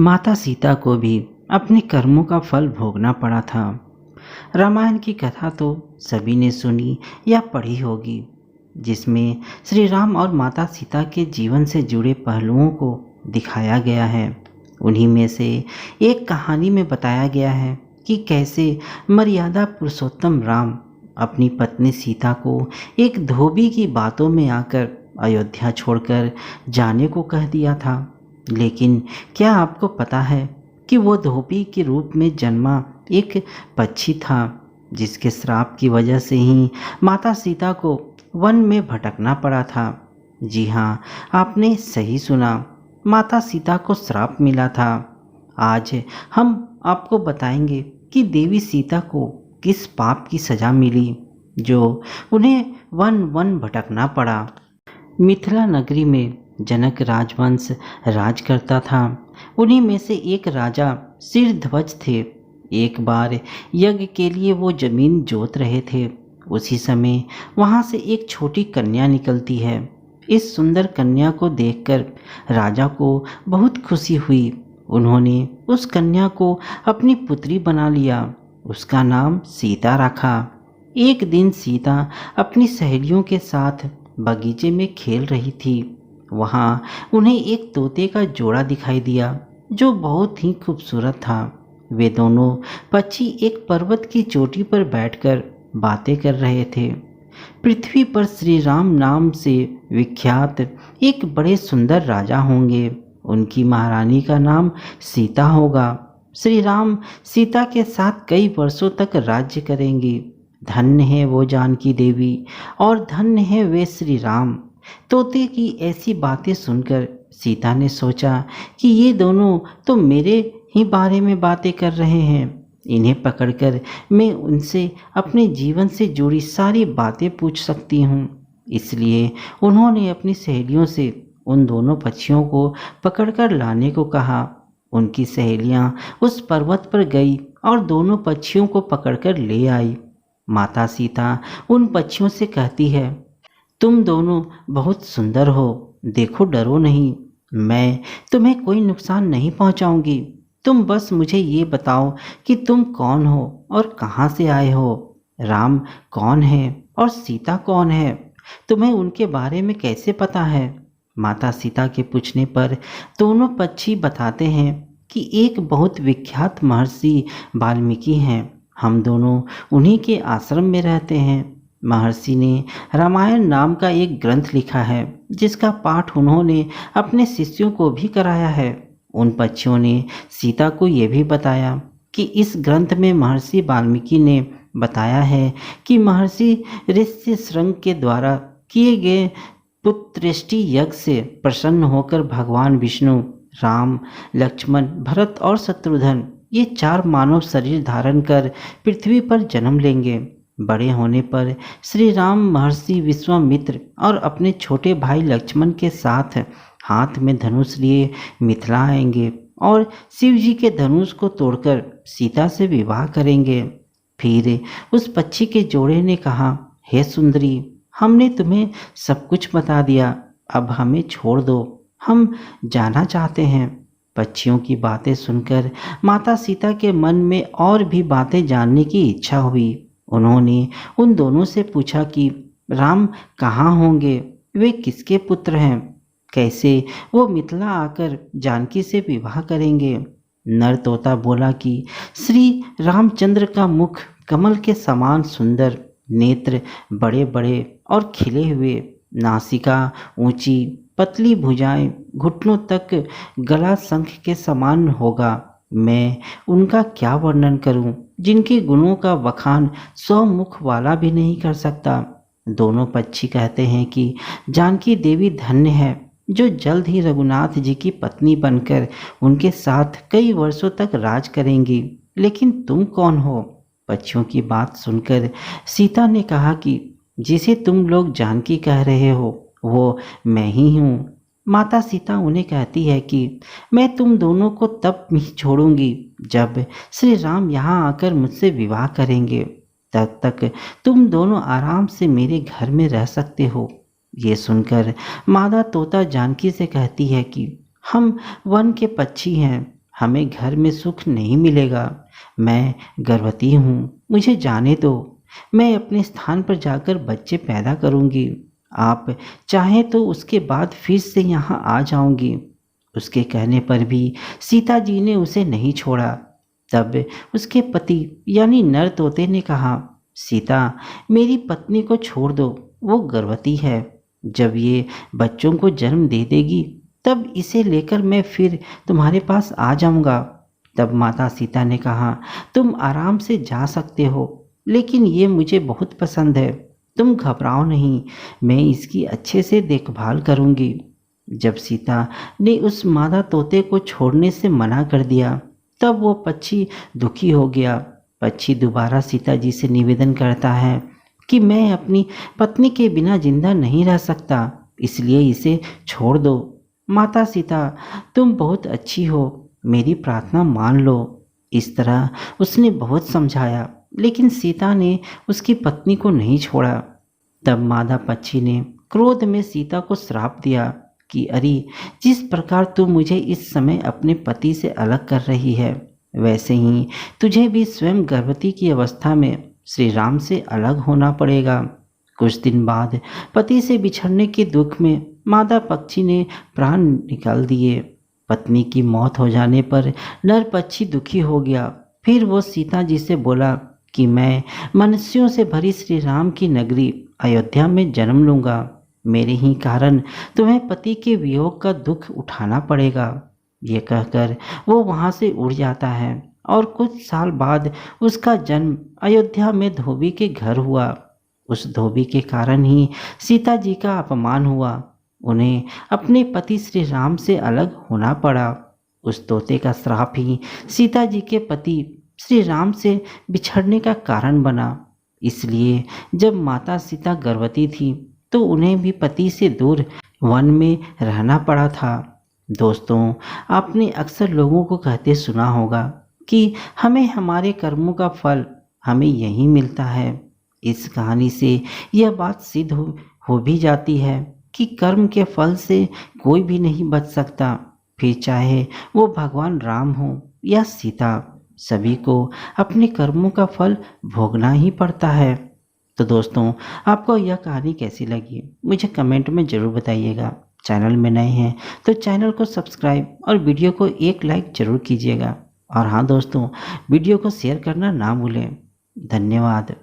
माता सीता को भी अपने कर्मों का फल भोगना पड़ा था। रामायण की कथा तो सभी ने सुनी या पढ़ी होगी, जिसमें श्री राम और माता सीता के जीवन से जुड़े पहलुओं को दिखाया गया है। उन्हीं में से एक कहानी में बताया गया है कि कैसे मर्यादा पुरुषोत्तम राम अपनी पत्नी सीता को एक धोबी की बातों में आकर अयोध्या छोड़कर जाने को कह दिया था। लेकिन क्या आपको पता है कि वो धोबी के रूप में जन्मा एक पक्षी था, जिसके श्राप की वजह से ही माता सीता को वन में भटकना पड़ा था। जी हाँ, आपने सही सुना, माता सीता को श्राप मिला था। आज हम आपको बताएंगे कि देवी सीता को किस पाप की सजा मिली जो उन्हें वन वन भटकना पड़ा। मिथिला नगरी में जनक राजवंश राज करता था। उन्हीं में से एक राजा सिरध्वज थे। एक बार यज्ञ के लिए वो जमीन जोत रहे थे। उसी समय वहाँ से एक छोटी कन्या निकलती है। इस सुंदर कन्या को देखकर राजा को बहुत खुशी हुई। उन्होंने उस कन्या को अपनी पुत्री बना लिया। उसका नाम सीता रखा। एक दिन सीता अपनी सहेलियों के साथ बगीचे में खेल रही थी। वहाँ उन्हें एक तोते का जोड़ा दिखाई दिया जो बहुत ही खूबसूरत था। वे दोनों पक्षी एक पर्वत की चोटी पर बैठकर बातें कर रहे थे। पृथ्वी पर श्री राम नाम से विख्यात एक बड़े सुंदर राजा होंगे। उनकी महारानी का नाम सीता होगा। श्री राम सीता के साथ कई वर्षों तक राज्य करेंगे। धन्य है वो जानकी देवी और धन्य है वे श्री राम। तोते की ऐसी बातें सुनकर सीता ने सोचा कि ये दोनों तो मेरे ही बारे में बातें कर रहे हैं। इन्हें पकड़कर मैं उनसे अपने जीवन से जुड़ी सारी बातें पूछ सकती हूँ। इसलिए उन्होंने अपनी सहेलियों से उन दोनों पक्षियों को पकड़कर लाने को कहा। उनकी सहेलियाँ उस पर्वत पर गई और दोनों पक्षियों को पकड़कर ले आई। माता सीता उन पक्षियों से कहती है, तुम दोनों बहुत सुंदर हो, देखो डरो नहीं, मैं तुम्हें कोई नुकसान नहीं पहुंचाऊंगी। तुम बस मुझे ये बताओ कि तुम कौन हो और कहाँ से आए हो। राम कौन है और सीता कौन है, तुम्हें उनके बारे में कैसे पता है। माता सीता के पूछने पर दोनों पक्षी बताते हैं कि एक बहुत विख्यात महर्षि वाल्मीकि हैं। हम दोनों उन्हीं के आश्रम में रहते हैं। महर्षि ने रामायण नाम का एक ग्रंथ लिखा है, जिसका पाठ उन्होंने अपने शिष्यों को भी कराया है। उन पक्षियों ने सीता को यह भी बताया कि इस ग्रंथ में महर्षि वाल्मीकि ने बताया है कि महर्षि ऋषि श्रृंग के द्वारा किए गए पुत्रष्टि यज्ञ से प्रसन्न होकर भगवान विष्णु, राम, लक्ष्मण, भरत और शत्रुघ्न ये चार मानव शरीर धारण कर पृथ्वी पर जन्म लेंगे। बड़े होने पर श्री राम महर्षि विश्वामित्र और अपने छोटे भाई लक्ष्मण के साथ हाथ में धनुष लिए मिथिला आएंगे और शिव जी के धनुष को तोड़कर सीता से विवाह करेंगे। फिर उस पक्षी के जोड़े ने कहा, हे सुंदरी, हमने तुम्हें सब कुछ बता दिया, अब हमें छोड़ दो, हम जाना चाहते हैं। पक्षियों की बातें सुनकर माता सीता के मन में और भी बातें जानने की इच्छा हुई। उन्होंने उन दोनों से पूछा कि राम कहाँ होंगे, वे किसके पुत्र हैं, कैसे वो मिथिला आकर जानकी से विवाह करेंगे। नर तोता बोला कि श्री रामचंद्र का मुख कमल के समान सुंदर, नेत्र बड़े बड़े और खिले हुए, नासिका ऊंची, पतली भुजाएं, घुटनों तक, गला शंख के समान होगा। मैं उनका क्या वर्णन करूं, जिनके गुणों का बखान 100 मुख वाला भी नहीं कर सकता। दोनों पक्षी कहते हैं कि जानकी देवी धन्य है जो जल्द ही रघुनाथ जी की पत्नी बनकर उनके साथ कई वर्षों तक राज करेंगी। लेकिन तुम कौन हो। पक्षियों की बात सुनकर सीता ने कहा कि जिसे तुम लोग जानकी कह रहे हो वो मैं ही हूँ। माता सीता उन्हें कहती है कि मैं तुम दोनों को तब ही छोड़ूंगी जब श्री राम यहाँ आकर मुझसे विवाह करेंगे। तब तक तुम दोनों आराम से मेरे घर में रह सकते हो। ये सुनकर मादा तोता जानकी से कहती है कि हम वन के पक्षी हैं, हमें घर में सुख नहीं मिलेगा। मैं गर्भवती हूँ, मुझे जाने दो। मैं अपने स्थान पर जाकर बच्चे पैदा करूँगी। आप चाहें तो उसके बाद फिर से यहाँ आ जाऊँगी। उसके कहने पर भी सीता जी ने उसे नहीं छोड़ा। तब उसके पति यानी नर तोते ने कहा, सीता, मेरी पत्नी को छोड़ दो, वो गर्भवती है। जब ये बच्चों को जन्म दे देगी तब इसे लेकर मैं फिर तुम्हारे पास आ जाऊंगा। तब माता सीता ने कहा, तुम आराम से जा सकते हो, लेकिन ये मुझे बहुत पसंद है। तुम घबराओ नहीं, मैं इसकी अच्छे से देखभाल करूंगी। जब सीता ने उस मादा तोते को छोड़ने से मना कर दिया तब वो पक्षी दुखी हो गया। पक्षी दोबारा सीता जी से निवेदन करता है कि मैं अपनी पत्नी के बिना जिंदा नहीं रह सकता, इसलिए इसे छोड़ दो। माता सीता, तुम बहुत अच्छी हो, मेरी प्रार्थना मान लो। इस तरह उसने बहुत समझाया, लेकिन सीता ने उसकी पत्नी को नहीं छोड़ा। तब मादा पक्षी ने क्रोध में सीता को श्राप दिया कि अरे, जिस प्रकार तू मुझे इस समय अपने पति से अलग कर रही है, वैसे ही तुझे भी स्वयं गर्भवती की अवस्था में श्री राम से अलग होना पड़ेगा। कुछ दिन बाद पति से बिछड़ने के दुख में मादा पक्षी ने प्राण निकाल दिए। पत्नी की मौत हो जाने पर नर पक्षी दुखी हो गया। फिर वो सीता जी से बोला कि मैं मनुष्यों से भरी श्री राम की नगरी अयोध्या में जन्म लूँगा। मेरे ही कारण तुम्हें पति के वियोग का दुख उठाना पड़ेगा। ये कहकर वो वहाँ से उड़ जाता है और कुछ साल बाद उसका जन्म अयोध्या में धोबी के घर हुआ। उस धोबी के कारण ही सीता जी का अपमान हुआ। उन्हें अपने पति श्री राम से अलग होना पड़ा। उस तोते का श्राप ही सीता जी के पति श्री राम से बिछड़ने का कारण बना। इसलिए जब माता सीता गर्भवती थी तो उन्हें भी पति से दूर वन में रहना पड़ा था। दोस्तों, आपने अक्सर लोगों को कहते सुना होगा कि हमें हमारे कर्मों का फल हमें यहीं मिलता है। इस कहानी से यह बात सिद्ध हो भी जाती है कि कर्म के फल से कोई भी नहीं बच सकता, फिर चाहे वो भगवान राम हो या सीता, सभी को अपने कर्मों का फल भोगना ही पड़ता है। तो दोस्तों, आपको यह कहानी कैसी लगी मुझे कमेंट में ज़रूर बताइएगा। चैनल में नए हैं तो चैनल को सब्सक्राइब और वीडियो को एक लाइक ज़रूर कीजिएगा। और हाँ दोस्तों, वीडियो को शेयर करना ना भूलें। धन्यवाद।